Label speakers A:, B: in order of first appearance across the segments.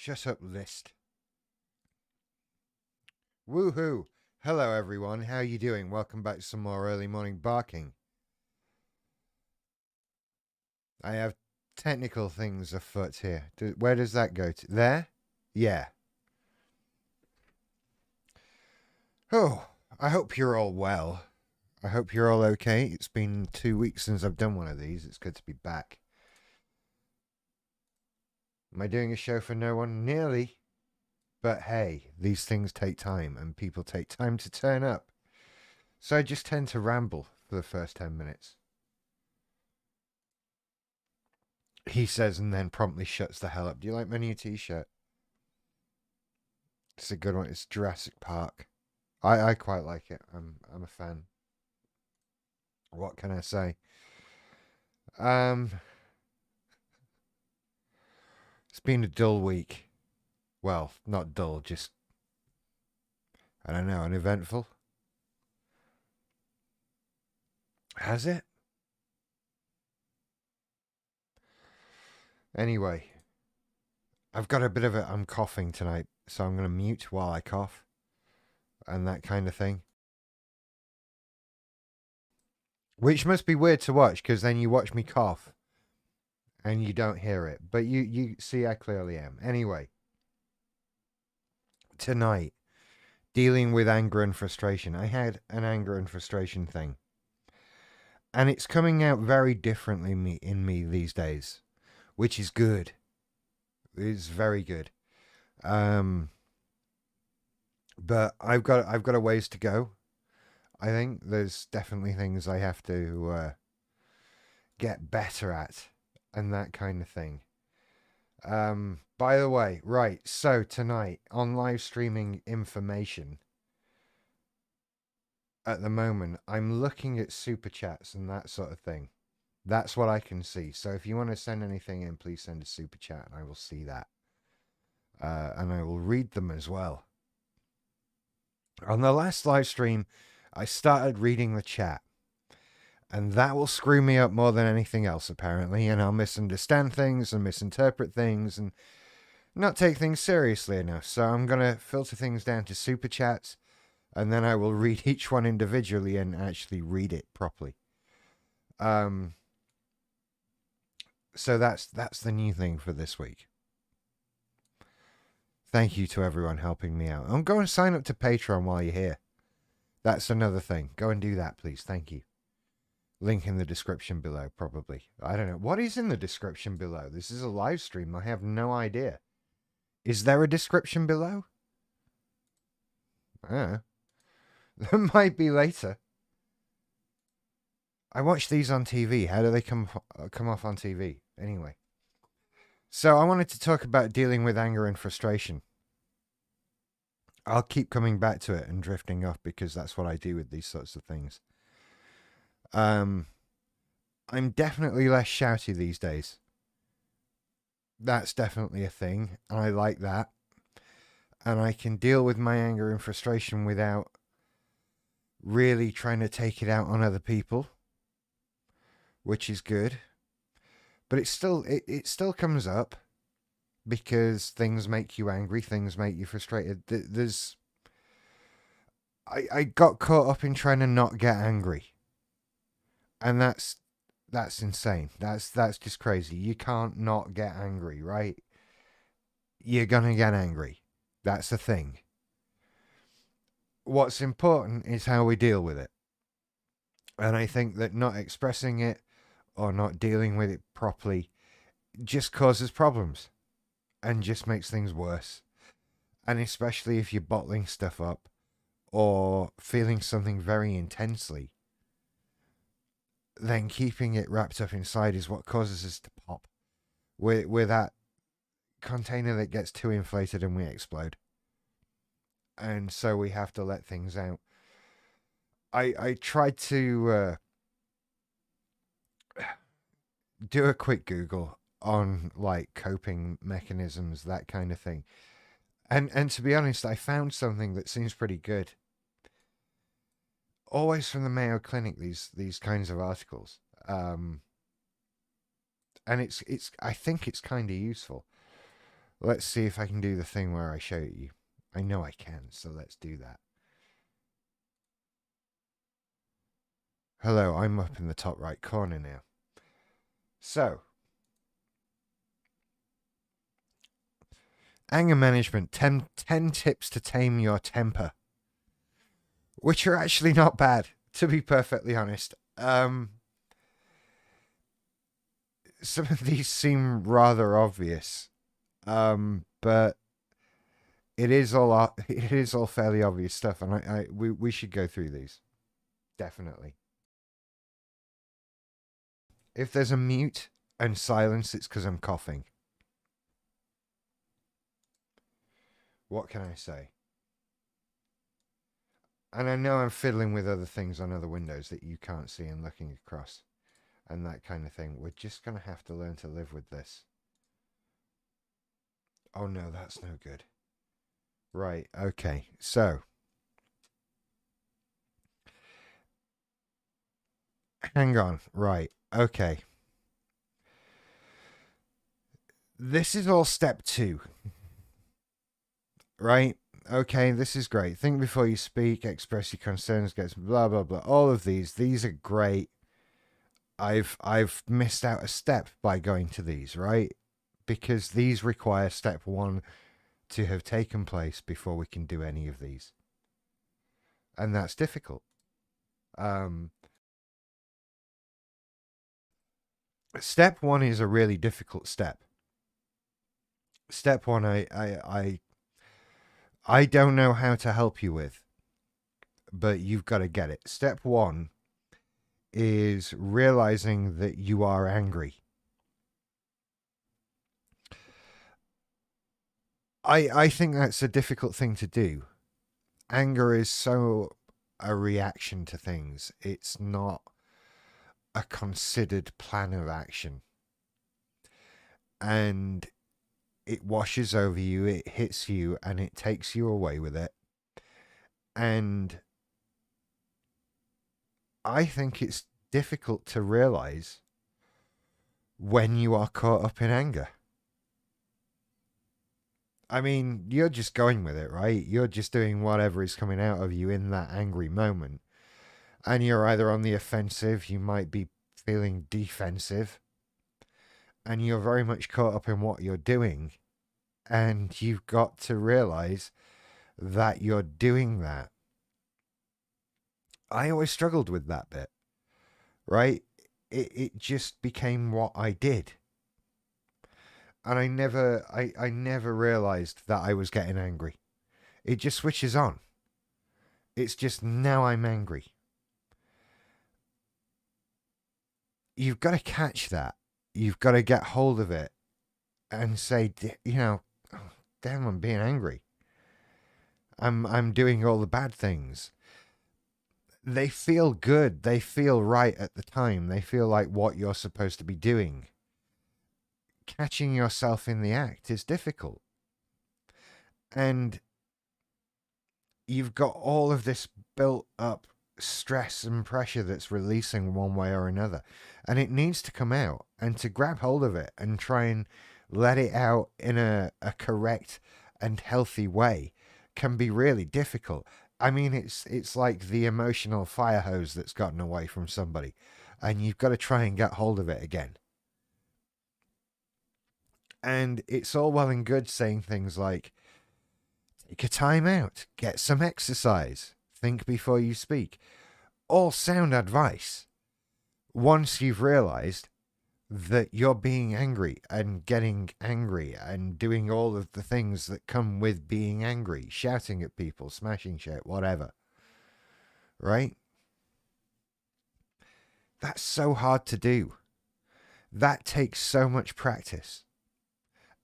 A: Shut up, list. Woohoo! Hello, everyone. How are you doing? Welcome back to some more early morning barking. I have technical things afoot here. Where does that go to? There? Yeah. Oh, I hope you're all well. I hope you're all okay. It's been 2 weeks since I've done one of these. It's good to be back. Am I doing a show for no one? Nearly. But hey, these things take time and people take time to turn up. So I just tend to ramble for the first 10 minutes. He says and then promptly shuts the hell up. Do you like my new t-shirt? It's a good one. It's Jurassic Park. I quite like it. I'm a fan. What can I say? It's been a dull week. Well, not dull, just I don't know, uneventful. Has it? Anyway, I've got a bit of I'm coughing tonight, so I'm going to mute while I cough and that kind of thing. Which must be weird to watch because then you watch me cough and you don't hear it. But you see I clearly am. Anyway, tonight, dealing with anger and frustration. I had an anger and frustration thing. And it's coming out very differently in me these days, which is good. It's very good. But I've got a ways to go. I think there's definitely things I have to get better at and that kind of thing. By the way, right, so tonight on live streaming information, at the moment, I'm looking at super chats and that sort of thing. That's what I can see. So if you want to send anything in, please send a super chat and I will see that. And I will read them as well. On the last live stream, I started reading the chat. And that will screw me up more than anything else, apparently. And I'll misunderstand things and misinterpret things and not take things seriously enough. So I'm going to filter things down to super chats. And then I will read each one individually and actually read it properly. So that's the new thing for this week. Thank you to everyone helping me out. And go and sign up to Patreon while you're here. That's another thing. Go and do that, please. Thank you. Link in the description below, probably. I don't know. What is in the description below? This is a live stream. I have no idea. Is there a description below? There might be later. I watch these on TV. How do they come off on TV? Anyway. So I wanted to talk about dealing with anger and frustration. I'll keep coming back to it and drifting off because that's what I do with these sorts of things. I'm definitely less shouty these days. That's definitely a thing. I like that. And I can deal with my anger and frustration without really trying to take it out on other people, which is good. But it still comes up because things make you angry, things make you frustrated. I got caught up in trying to not get angry. And that's insane. That's just crazy. You can't not get angry, right? You're gonna get angry. That's the thing. What's important is how we deal with it. And I think that not expressing it or not dealing with it properly just causes problems and just makes things worse. And especially if you're bottling stuff up or feeling something very intensely, then keeping it wrapped up inside is what causes us to pop. We're that container that gets too inflated and we explode. And so we have to let things out. I tried to do a quick Google on like coping mechanisms, that kind of thing. And to be honest, I found something that seems pretty good. Always from the Mayo Clinic, these kinds of articles. And it's I think it's kind of useful. Let's see if I can do the thing where I show you. I know I can, so let's do that. Hello, I'm up in the top right corner now. So, anger management, 10 tips to tame your temper, which are actually not bad, to be perfectly honest. Some of these seem rather obvious, but it is all fairly obvious stuff, and we should go through these, definitely. If there's a mute and silence, it's because I'm coughing. What can I say? And I know I'm fiddling with other things on other windows that you can't see and looking across and that kind of thing. We're just going to have to learn to live with this. Oh no, that's no good. Right, okay. So, hang on. Right, okay. This is all step 2. Right? Okay, this is great. Think before you speak, express your concerns, get blah blah blah. All of these are great. I've missed out a step by going to these, right? Because these require step 1 to have taken place before we can do any of these. And that's difficult. Step 1 is a really difficult step. Step 1 I don't know how to help you with, but you've got to get it. Step 1 is realizing that you are angry. I think that's a difficult thing to do. Anger is so a reaction to things. It's not a considered plan of action. And it washes over you, it hits you, and it takes you away with it. And I think it's difficult to realize when you are caught up in anger. I mean, you're just going with it, right? You're just doing whatever is coming out of you in that angry moment. And you're either on the offensive, you might be feeling defensive, and you're very much caught up in what you're doing. And you've got to realize that you're doing that. I always struggled with that bit, right? It just became what I did. And I never realized that I was getting angry. It just switches on. It's just now I'm angry. You've got to catch that. You've got to get hold of it and say, you know, oh, damn, I'm being angry. I'm doing all the bad things. They feel good. They feel right at the time. They feel like what you're supposed to be doing. Catching yourself in the act is difficult. And you've got all of this built up stress and pressure that's releasing one way or another. And it needs to come out. And to grab hold of it and try and let it out in a correct and healthy way can be really difficult. I mean, it's like the emotional fire hose that's gotten away from somebody. And you've got to try and get hold of it again. And it's all well and good saying things like, take a time out, get some exercise, think before you speak. All sound advice. Once you've realized that you're being angry and getting angry and doing all of the things that come with being angry, shouting at people, smashing shit, whatever. Right? That's so hard to do. That takes so much practice.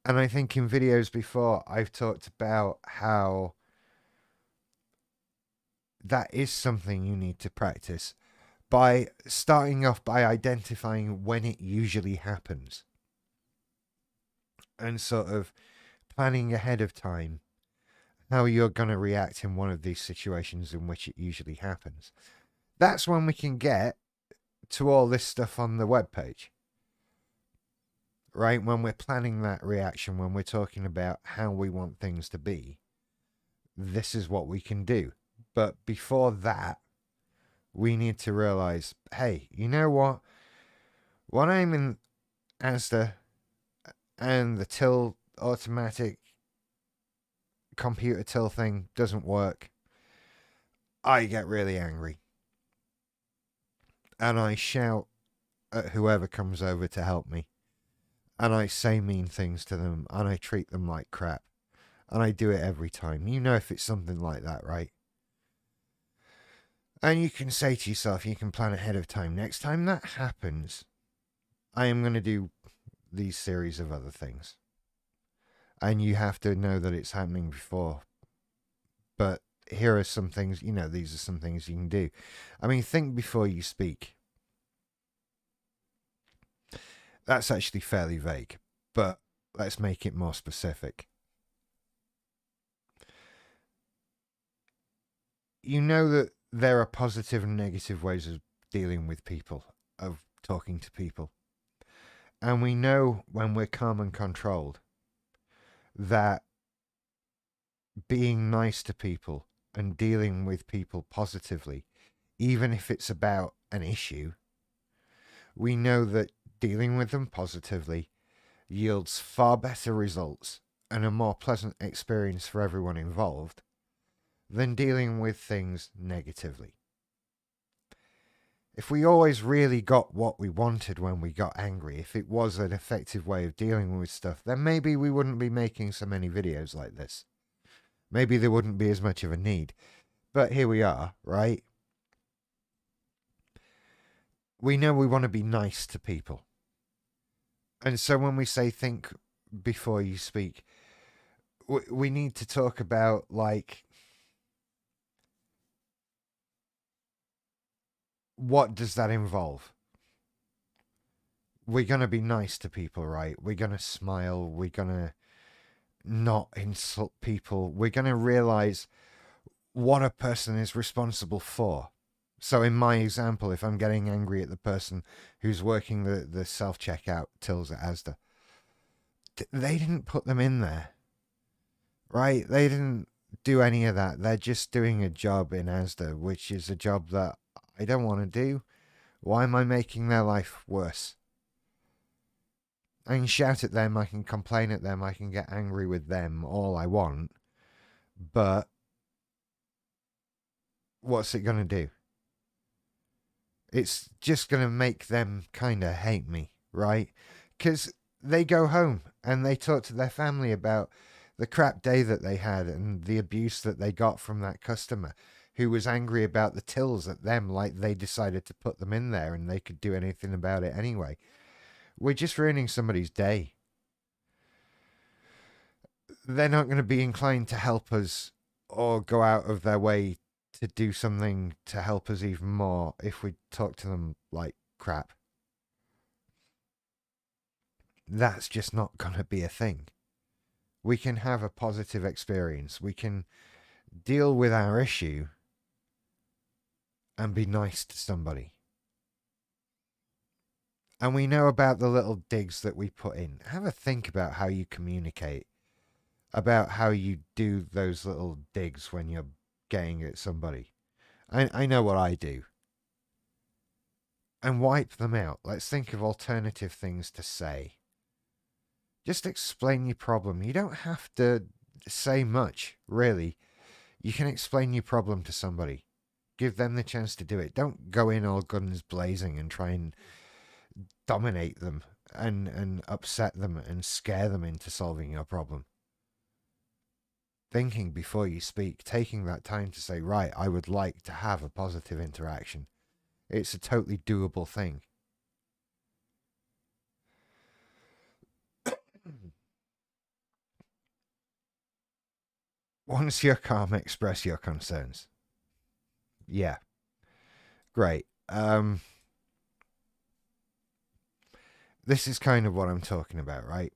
A: And I think in videos before, I've talked about how that is something you need to practice by starting off by identifying when it usually happens and sort of planning ahead of time how you're going to react in one of these situations in which it usually happens. That's when we can get to all this stuff on the webpage. right? When we're planning that reaction, when we're talking about how we want things to be, this is what we can do. But before that, we need to realize, hey, you know what? When I'm in Asda and the till automatic computer till thing doesn't work, I get really angry. And I shout at whoever comes over to help me. And I say mean things to them. And I treat them like crap. And I do it every time. You know if it's something like that, right? And you can say to yourself, you can plan ahead of time. Next time that happens, I am going to do these series of other things. And you have to know that it's happening before. But here are some things, these are some things you can do. I mean, think before you speak. That's actually fairly vague, but let's make it more specific. You know that there are positive and negative ways of dealing with people, of talking to people. And we know when we're calm and controlled that being nice to people and dealing with people positively, even if it's about an issue, we know that dealing with them positively yields far better results and a more pleasant experience for everyone involved than dealing with things negatively. If we always really got what we wanted when we got angry, if it was an effective way of dealing with stuff, then maybe we wouldn't be making so many videos like this. Maybe there wouldn't be as much of a need. But here we are, right? We know we want to be nice to people. And so when we say think before you speak, we need to talk about, like, what does that involve? We're going to be nice to people, right? We're going to smile. We're going to not insult people. We're going to realize what a person is responsible for. So in my example, if I'm getting angry at the person who's working the self-checkout tills at Asda, they didn't put them in there, right? They didn't do any of that. They're just doing a job in Asda, which is a job that I don't want to do. Why am I making their life worse? I can shout at them, I can complain at them, I can get angry with them all I want, but what's it going to do? It's just going to make them kind of hate me, right? Because they go home and they talk to their family about the crap day that they had and the abuse that they got from that customer who was angry about the tills at them, like they decided to put them in there and they could do anything about it anyway. We're just ruining somebody's day. They're not going to be inclined to help us or go out of their way to do something to help us even more if we talk to them like crap. That's just not going to be a thing. We can have a positive experience. We can deal with our issue and be nice to somebody. And we know about the little digs that we put in. Have a think about how you communicate, about how you do those little digs when you're getting at somebody. I know what I do. And wipe them out. Let's think of alternative things to say. Just explain your problem. You don't have to say much, really. You can explain your problem to somebody. Give them the chance to do it. Don't go in all guns blazing and try and dominate them and upset them and scare them into solving your problem. Thinking before you speak, taking that time to say, right, I would like to have a positive interaction. It's a totally doable thing. Once you're calm, express your concerns. Yeah. Great. This is kind of what I'm talking about, right?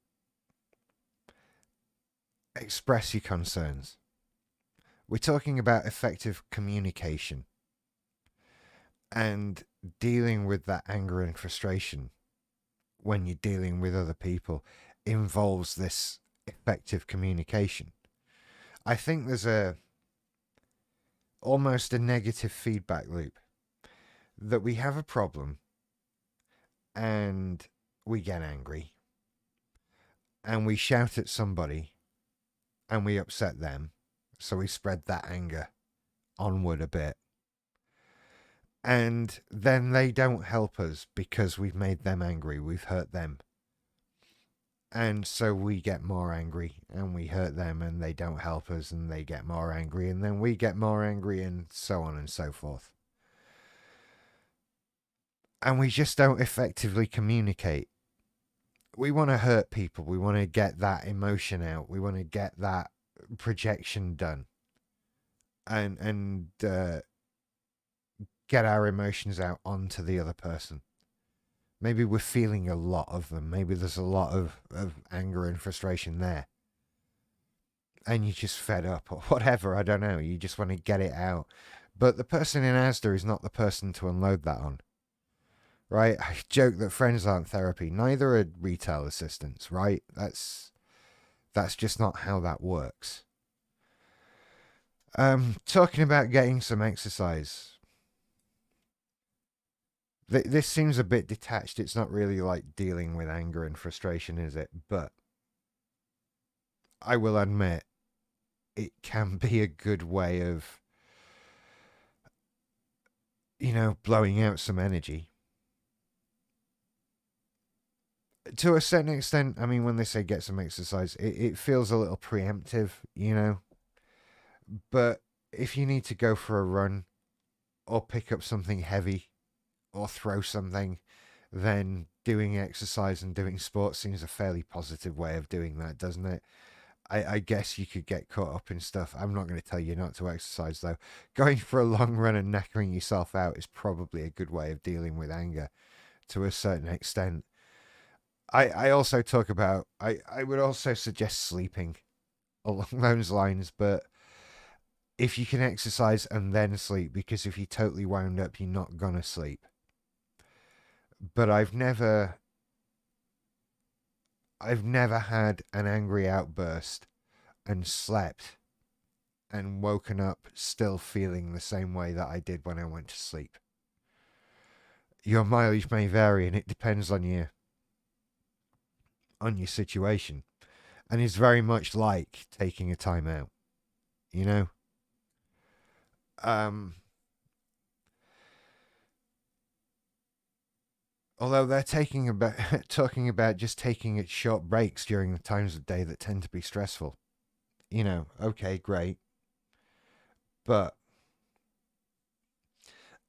A: Express your concerns. We're talking about effective communication and dealing with that anger and frustration when you're dealing with other people involves this effective communication. I think there's almost a negative feedback loop that we have a problem and we get angry and we shout at somebody and we upset them. So we spread that anger onward a bit. And then they don't help us because we've made them angry. We've hurt them. And so we get more angry and we hurt them and they don't help us and they get more angry and then we get more angry and so on and so forth. And we just don't effectively communicate. We want to hurt people. We want to get that emotion out. We want to get that projection done. And get our emotions out onto the other person. Maybe we're feeling a lot of them. Maybe there's a lot of anger and frustration there. And you're just fed up or whatever. I don't know. You just want to get it out. But the person in Asda is not the person to unload that on. Right? I joke that friends aren't therapy. Neither are retail assistants, right? That's just not how that works. Talking about getting some exercise. This seems a bit detached. It's not really like dealing with anger and frustration, is it? But I will admit, it can be a good way of, blowing out some energy. To a certain extent, I mean, when they say get some exercise, it feels a little preemptive, But if you need to go for a run or pick up something heavy or throw something, then doing exercise and doing sports seems a fairly positive way of doing that, doesn't it? I guess you could get caught up in stuff. I'm not going to tell you not to exercise, though. Going for a long run and knackering yourself out is probably a good way of dealing with anger to a certain extent. I also talk about, I would also suggest sleeping along those lines, but if you can exercise and then sleep, because if you're totally wound up, you're not going to sleep. But I've never had an angry outburst and slept and woken up still feeling the same way that I did when I went to sleep. Your mileage may vary and it depends on your situation. And it's very much like taking a time out, Although they're talking about just taking short breaks during the times of day that tend to be stressful. Okay, great. But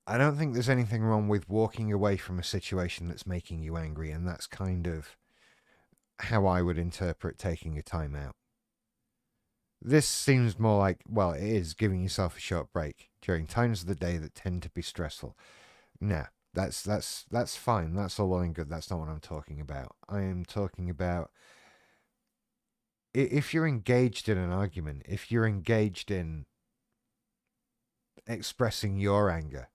A: I don't think there's anything wrong with walking away from a situation that's making you angry, and that's kind of how I would interpret taking a time out. This seems more like, well, it is giving yourself a short break during times of the day that tend to be stressful. Nah. That's fine. That's all well and good. That's not what I'm talking about. I am talking about if you're engaged in an argument, if you're engaged in expressing your anger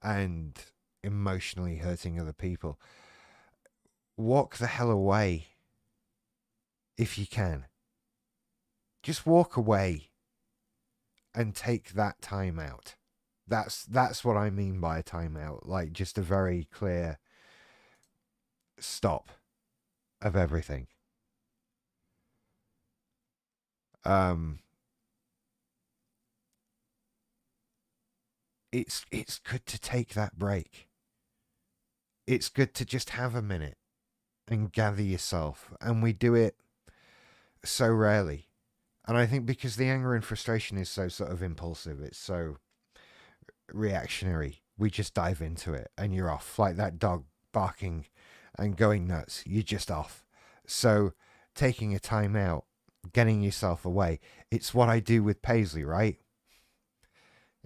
A: and emotionally hurting other people, walk the hell away if you can. Just walk away and take that time out. That's what I mean by a timeout. Like just a very clear stop of everything. It's good to take that break. It's good to just have a minute and gather yourself. And we do it so rarely. And I think because the anger and frustration is so sort of impulsive, it's so reactionary, we just dive into it and you're off like that dog barking and going nuts. You're just off. So taking a time out, getting yourself away, it's what I do with Paisley, right?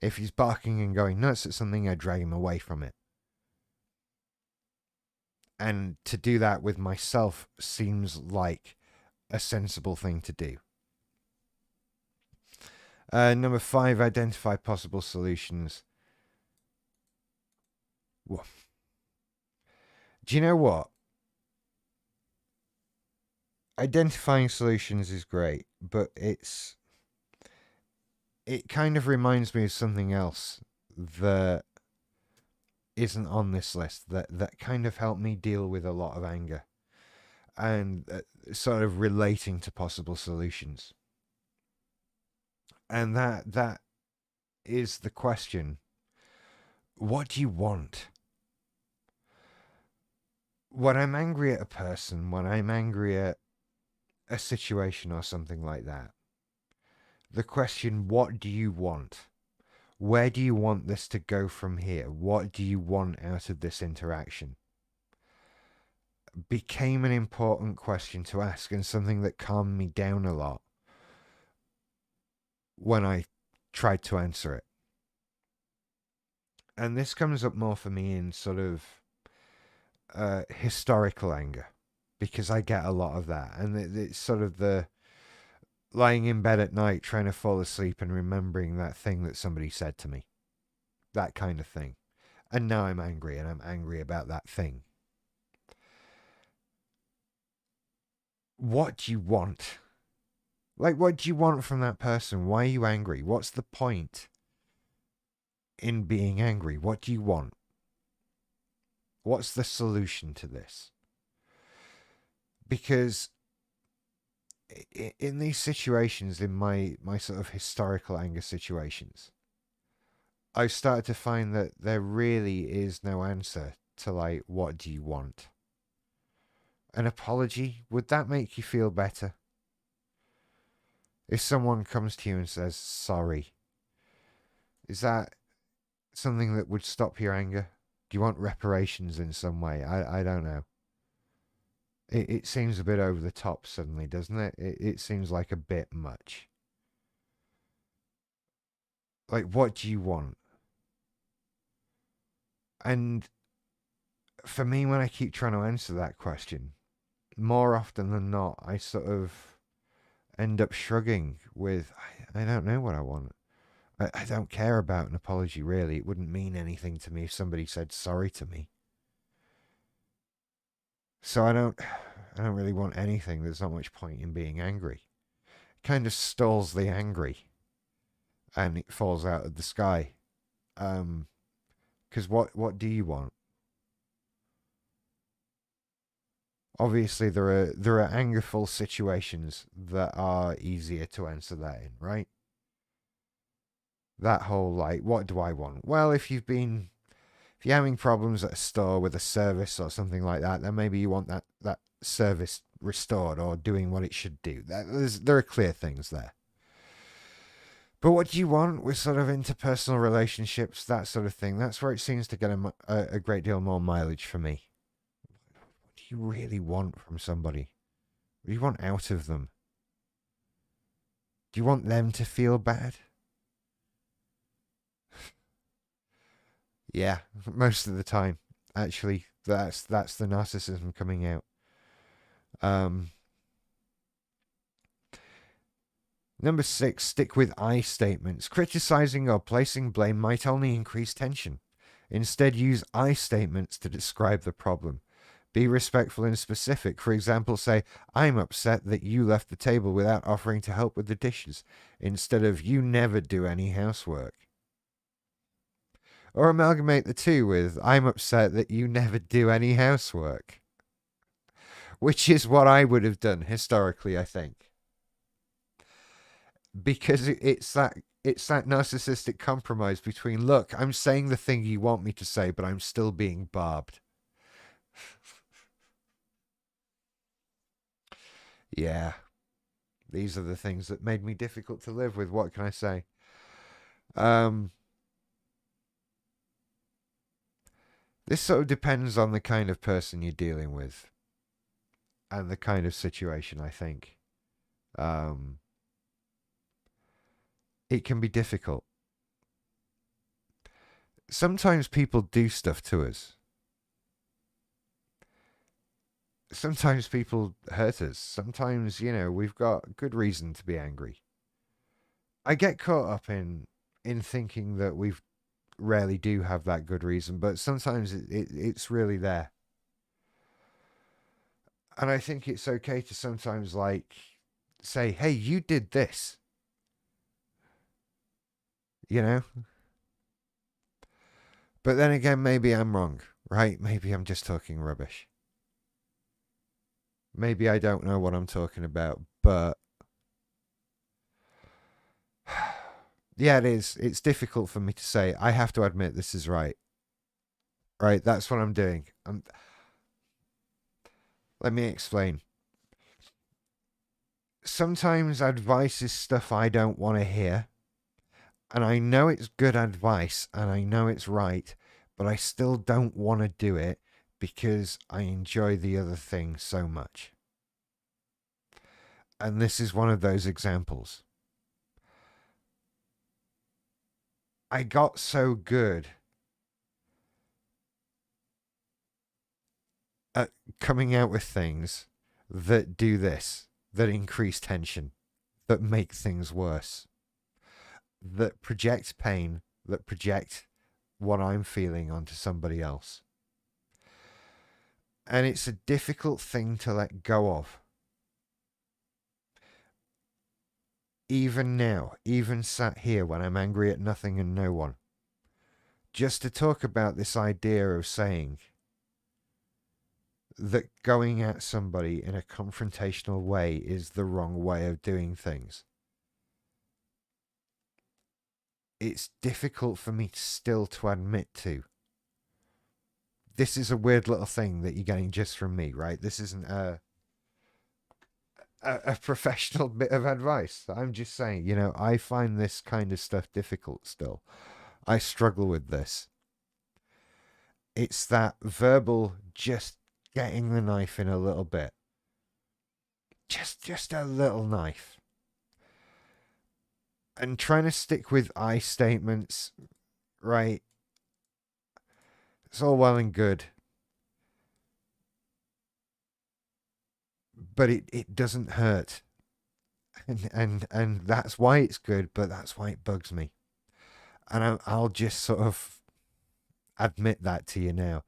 A: If he's barking and going nuts at something, I drag him away from it. And to do that with myself seems like a sensible thing to do. Number 5, identify possible solutions. Do you know what? identifying solutions is great, but it kind of reminds me of something else that isn't on this list that kind of helped me deal with a lot of anger and sort of relating to possible solutions. And that is the question: what do you want? When I'm angry at a person, when I'm angry at a situation or something like that, the question, what do you want? Where do you want this to go from here? What do you want out of this interaction? Became an important question to ask, and something that calmed me down a lot when I tried to answer it. And this comes up more for me in sort of historical anger, because I get a lot of that. And it's sort of the lying in bed at night trying to fall asleep and remembering that thing that somebody said to me. That kind of thing. And now I'm angry, and I'm angry about that thing. What do you want? Like, what do you want from that person? Why are you angry? What's the point in being angry? What do you want? What's the solution to this? Because in these situations, in my sort of historical anger situations, I started to find that there really is no answer to, like, what do you want? An apology, would that make you feel better? If someone comes to you and says sorry, is that something that would stop your anger? Do you want reparations in some way? I don't know. It seems a bit over the top suddenly, doesn't it? It seems like a bit much. Like, what do you want? And for me, when I keep trying to answer that question, more often than not, I sort of end up shrugging with, I don't know what I want. I don't care about an apology, really. It wouldn't mean anything to me if somebody said sorry to me. So I don't really want anything. There's not much point in being angry. It kind of stalls the angry, and it falls out of the sky. Because what do you want? Obviously, there are angerful situations that are easier to answer that in, right? That whole, like, what do I want? Well, if you're having problems at a store with a service or something like that, then maybe you want that service restored or doing what it should do. There are clear things there. But what do you want with sort of interpersonal relationships, that sort of thing? That's where it seems to get a great deal more mileage for me. What do you really want from somebody? What do you want out of them? Do you want them to feel bad? Yeah, most of the time. Actually, that's the narcissism coming out. Number 6, stick with I statements. Criticizing or placing blame might only increase tension. Instead, use I statements to describe the problem. Be respectful and specific. For example, say, I'm upset that you left the table without offering to help with the dishes, instead of, you never do any housework. Or amalgamate the two with, I'm upset that you never do any housework. Which is what I would have done historically, I think. Because it's that narcissistic compromise between, look, I'm saying the thing you want me to say, but I'm still being barbed. Yeah. These are the things that made me difficult to live with. What can I say? This sort of depends on the kind of person you're dealing with and the kind of situation, I think. It can be difficult. Sometimes people do stuff to us. Sometimes people hurt us. Sometimes, we've got good reason to be angry. I get caught up in thinking that we rarely do have that good reason, but sometimes it's really there. And I think it's okay to sometimes, like, say, hey, you did this, you know? But then again, maybe I'm wrong, right? Maybe I'm just talking rubbish. Maybe I don't know what I'm talking about, but yeah, it is. It's difficult for me to say. I have to admit this is right. Right, that's what I'm doing. Let me explain. Sometimes advice is stuff I don't want to hear, and I know it's good advice and I know it's right, but I still don't want to do it because I enjoy the other thing so much. And this is one of those examples. I got so good at coming out with things that do this, that increase tension, that make things worse, that project pain, that project what I'm feeling onto somebody else. And it's a difficult thing to let go of. Even now, even sat here when I'm angry at nothing and no one, just to talk about this idea of saying that going at somebody in a confrontational way is the wrong way of doing things. It's difficult for me still to admit to. This is a weird little thing that you're getting just from me, right? This isn't a professional bit of advice. I'm just saying, I find this kind of stuff difficult still. I struggle with this. It's that verbal, just getting the knife in a little bit. Just a little knife. And trying to stick with I statements, right? It's all well and good. But it doesn't hurt. And that's why it's good, but that's why it bugs me. And I'll just sort of admit that to you now.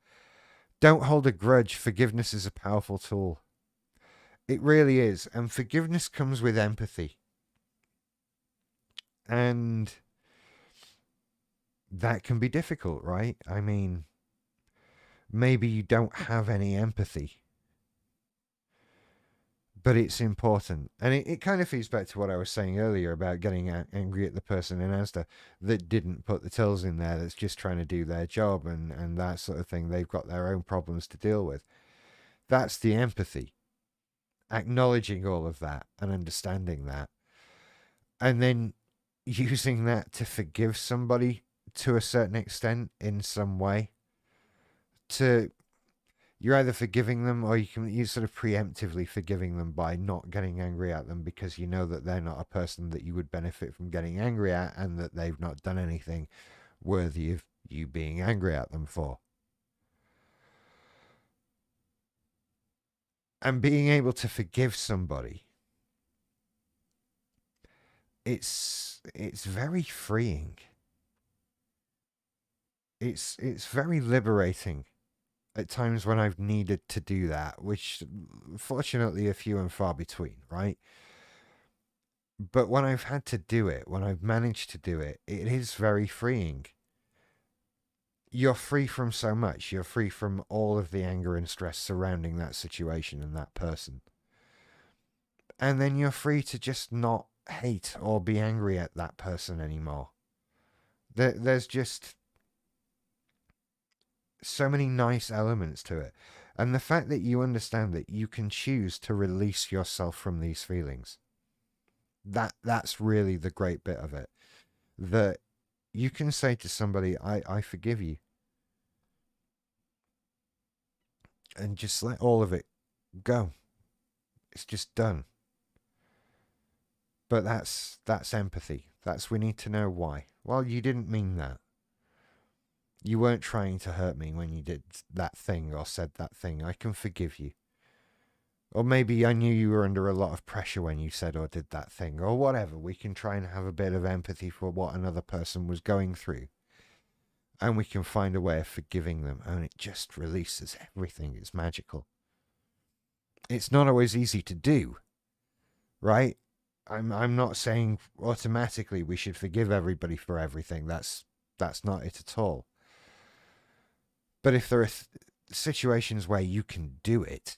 A: Don't hold a grudge. Forgiveness is a powerful tool. It really is. And forgiveness comes with empathy. And that can be difficult, right? I mean, maybe you don't have any empathy, but it's important. And it kind of feeds back to what I was saying earlier about getting angry at the person in Asda that didn't put the tills in there, that's just trying to do their job and that sort of thing. They've got their own problems to deal with. That's the empathy. Acknowledging all of that and understanding that. And then using that to forgive somebody to a certain extent in some way. You're either forgiving them or you're sort of preemptively forgiving them by not getting angry at them because you know that they're not a person that you would benefit from getting angry at and that they've not done anything worthy of you being angry at them for. And being able to forgive somebody, it's very freeing. It's very liberating at times when I've needed to do that, which fortunately are few and far between, right? But when I've had to do it, when I've managed to do it, it is very freeing. You're free from so much. You're free from all of the anger and stress surrounding that situation and that person. And then you're free to just not hate or be angry at that person anymore. There's just so many nice elements to it. And the fact that you understand that you can choose to release yourself from these feelings. That's really the great bit of it. That you can say to somebody, I forgive you. And just let all of it go. It's just done. But that's empathy. We need to know why. Well, you didn't mean that. You weren't trying to hurt me when you did that thing or said that thing. I can forgive you. Or maybe I knew you were under a lot of pressure when you said or did that thing, or whatever. We can try and have a bit of empathy for what another person was going through. And we can find a way of forgiving them. And it just releases everything. It's magical. It's not always easy to do, right? I'm not saying automatically we should forgive everybody for everything. That's not it at all. But if there are situations where you can do it,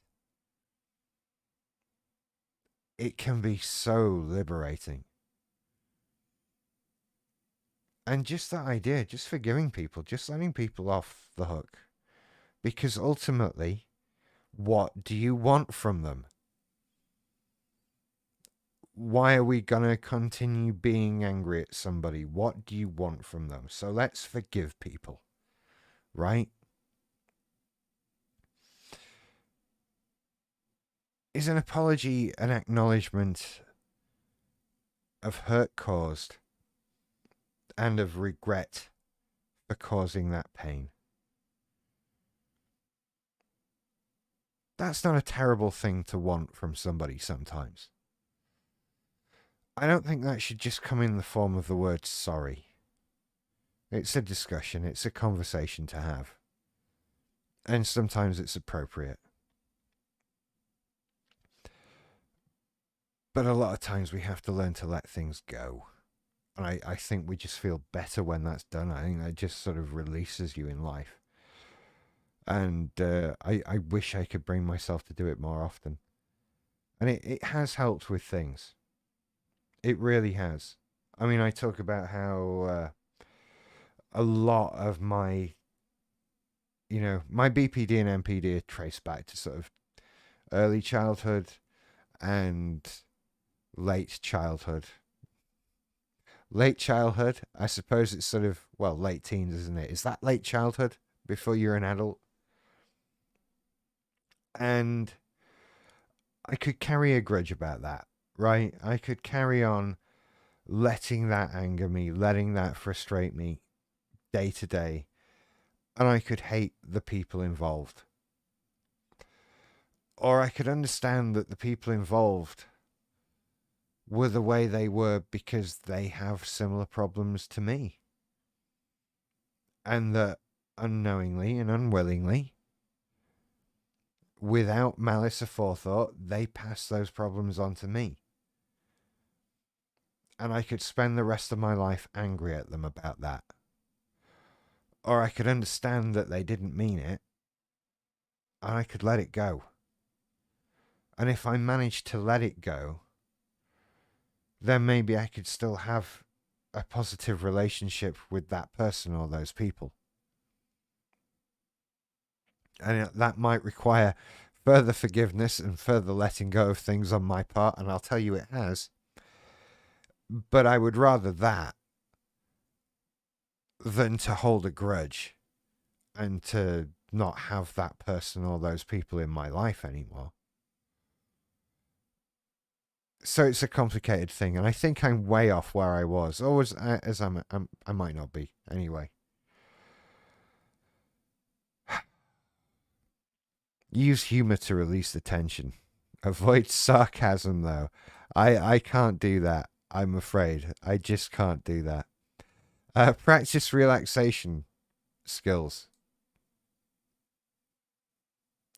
A: it can be so liberating. And just that idea, just forgiving people, just letting people off the hook. Because ultimately, what do you want from them? Why are we going to continue being angry at somebody? What do you want from them? So let's forgive people, right? Is an apology an acknowledgement of hurt caused and of regret for causing that pain? That's not a terrible thing to want from somebody sometimes. I don't think that should just come in the form of the word sorry. It's a discussion, it's a conversation to have. And sometimes it's appropriate. But a lot of times we have to learn to let things go. And I think we just feel better when that's done. I think that just sort of releases you in life. And I wish I could bring myself to do it more often. And it has helped with things. It really has. I mean, I talk about how a lot of my, my BPD and MPD are traced back to sort of early childhood and late childhood. Late childhood, I suppose it's sort of, well, late teens, isn't it? Is that late childhood before you're an adult? And I could carry a grudge about that, right? I could carry on letting that anger me, letting that frustrate me day to day, and I could hate the people involved. Or I could understand that the people involved were the way they were because they have similar problems to me. And that unknowingly and unwillingly, without malice aforethought, they pass those problems on to me. And I could spend the rest of my life angry at them about that. Or I could understand that they didn't mean it, and I could let it go. And if I managed to let it go, then maybe I could still have a positive relationship with that person or those people. And that might require further forgiveness and further letting go of things on my part, and I'll tell you it has. But I would rather that than to hold a grudge and to not have that person or those people in my life anymore. So it's a complicated thing, and I think I'm way off where I was, or as I might not be anyway. Use humor to release the tension. Avoid sarcasm, though. I can't do that. I'm afraid. I just can't do that. Practice relaxation skills.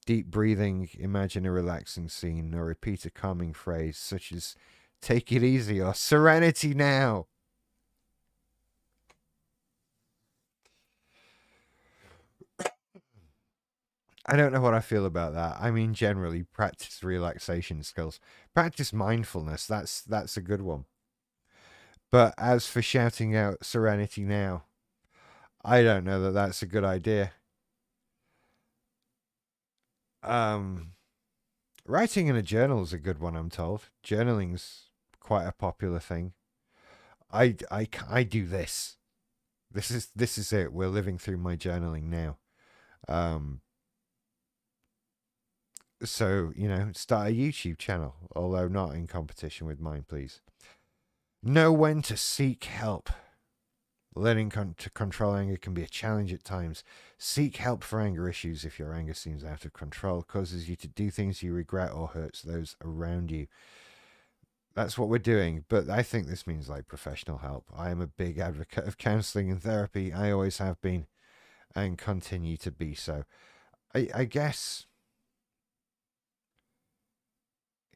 A: Deep breathing, imagine a relaxing scene, or repeat a calming phrase such as take it easy or serenity now. I don't know what I feel about that. I mean, generally, practice relaxation skills. Practice mindfulness. That's a good one. But as for shouting out serenity now, I don't know that that's a good idea. Um, Writing in a journal is a good one, I'm told. Journaling's quite a popular thing. I do this. This is it. We're living through my journaling now. Um, so, start a YouTube channel, although not in competition with mine, please. Know when to seek help. Learning to control anger can be a challenge at times. Seek help for anger issues if your anger seems out of control, causes you to do things you regret, or hurts those around you. That's what we're doing, but I think this means like professional help. I am a big advocate of counseling and therapy. I always have been and continue to be so. I guess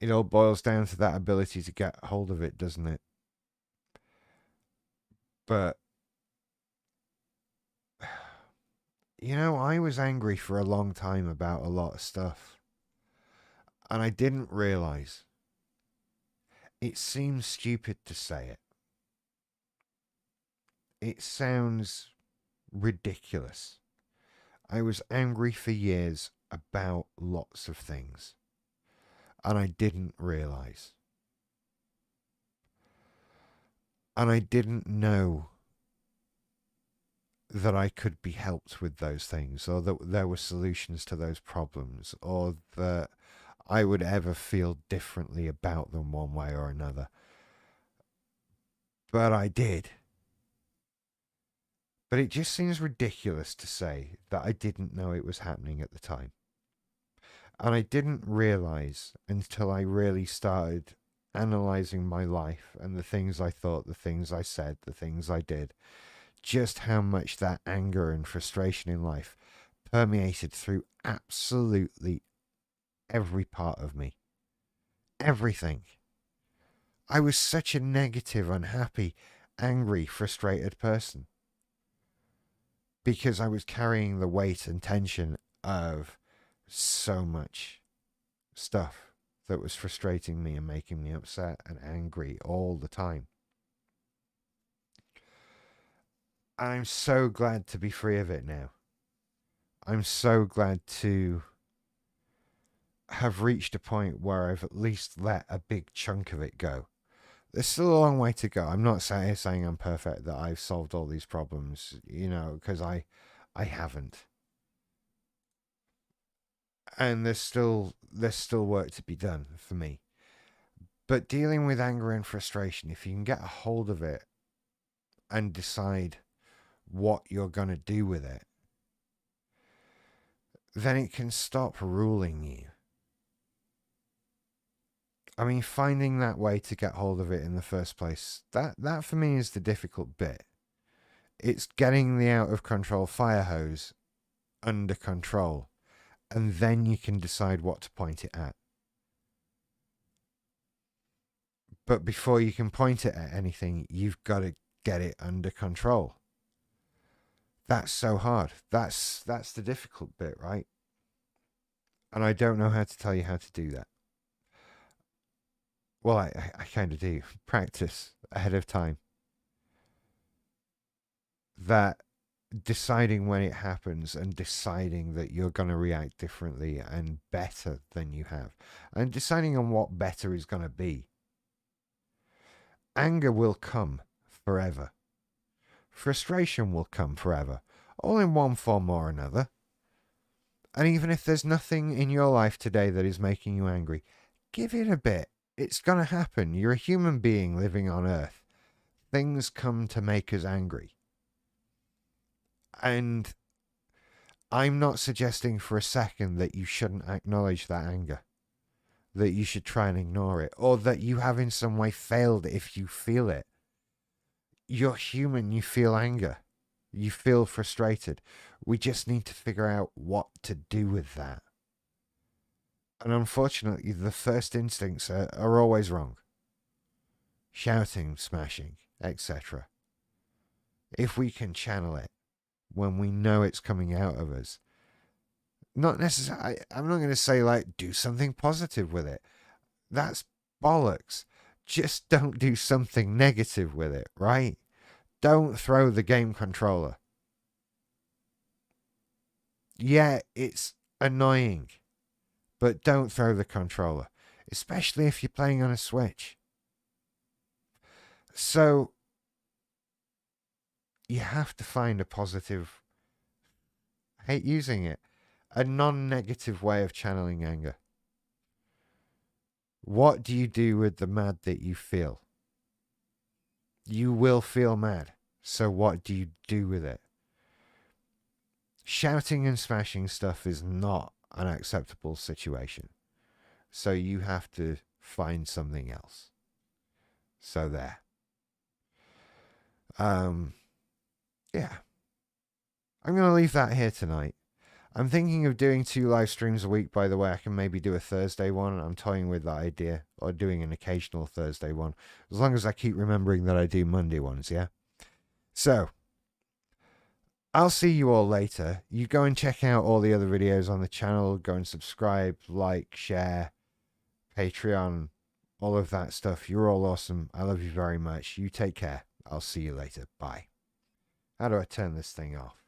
A: It all boils down to that ability to get hold of it, doesn't it? But, I was angry for a long time about a lot of stuff. And I didn't realize. It seems stupid to say it. It sounds ridiculous. I was angry for years about lots of things. And I didn't realize. And I didn't know that I could be helped with those things, or that there were solutions to those problems, or that I would ever feel differently about them one way or another. But I did. But it just seems ridiculous to say that I didn't know it was happening at the time. And I didn't realize until I really started analyzing my life and the things I thought, the things I said, the things I did, just how much that anger and frustration in life permeated through absolutely every part of me. Everything. I was such a negative, unhappy, angry, frustrated person because I was carrying the weight and tension of so much stuff that was frustrating me and making me upset and angry all the time. And I'm so glad to be free of it now. I'm so glad to have reached a point where I've at least let a big chunk of it go. There's still a long way to go. I'm not saying I'm perfect, that I've solved all these problems, because I haven't. And there's still work to be done for me. But dealing with anger and frustration, if you can get a hold of it and decide what you're going to do with it, then it can stop ruling you. I mean, finding that way to get hold of it in the first place, that for me is the difficult bit. It's getting the out of control fire hose under control, and then you can decide what to point it at. But before you can point it at anything, you've got to get it under control. That's so hard. That's the difficult bit, right? And I don't know how to tell you how to do that. Well, I kind of do. Practice ahead of time. That deciding when it happens and deciding that you're going to react differently and better than you have. And deciding on what better is going to be. Anger will come forever. Frustration will come forever. All in one form or another. And even if there's nothing in your life today that is making you angry, give it a bit. It's going to happen. You're a human being living on Earth. Things come to make us angry. And I'm not suggesting for a second that you shouldn't acknowledge that anger, that you should try and ignore it, or that you have in some way failed if you feel it. You're human. You feel anger. You feel frustrated. We just need to figure out what to do with that. And unfortunately, the first instincts are always wrong. Shouting, smashing, etc. If we can channel it when we know it's coming out of us, not necessarily, I'm not going to say do something positive with it. That's bollocks. Just don't do something negative with it, right? Don't throw the game controller. Yeah, it's annoying. But don't throw the controller, especially if you're playing on a Switch. So, you have to find a positive, I hate using it, a non-negative way of channeling anger. What do you do with the mad that you feel? You will feel mad. So what do you do with it? Shouting and smashing stuff is not an acceptable situation. So you have to find something else. So there. Yeah. I'm going to leave that here tonight. I'm thinking of doing 2 live streams a week, by the way. I can maybe do a Thursday one. I'm toying with that idea, or doing an occasional Thursday one, as long as I keep remembering that I do Monday ones, yeah? So, I'll see you all later. You go and check out all the other videos on the channel. Go and subscribe, like, share, Patreon, all of that stuff. You're all awesome. I love you very much. You take care. I'll see you later. Bye. How do I turn this thing off?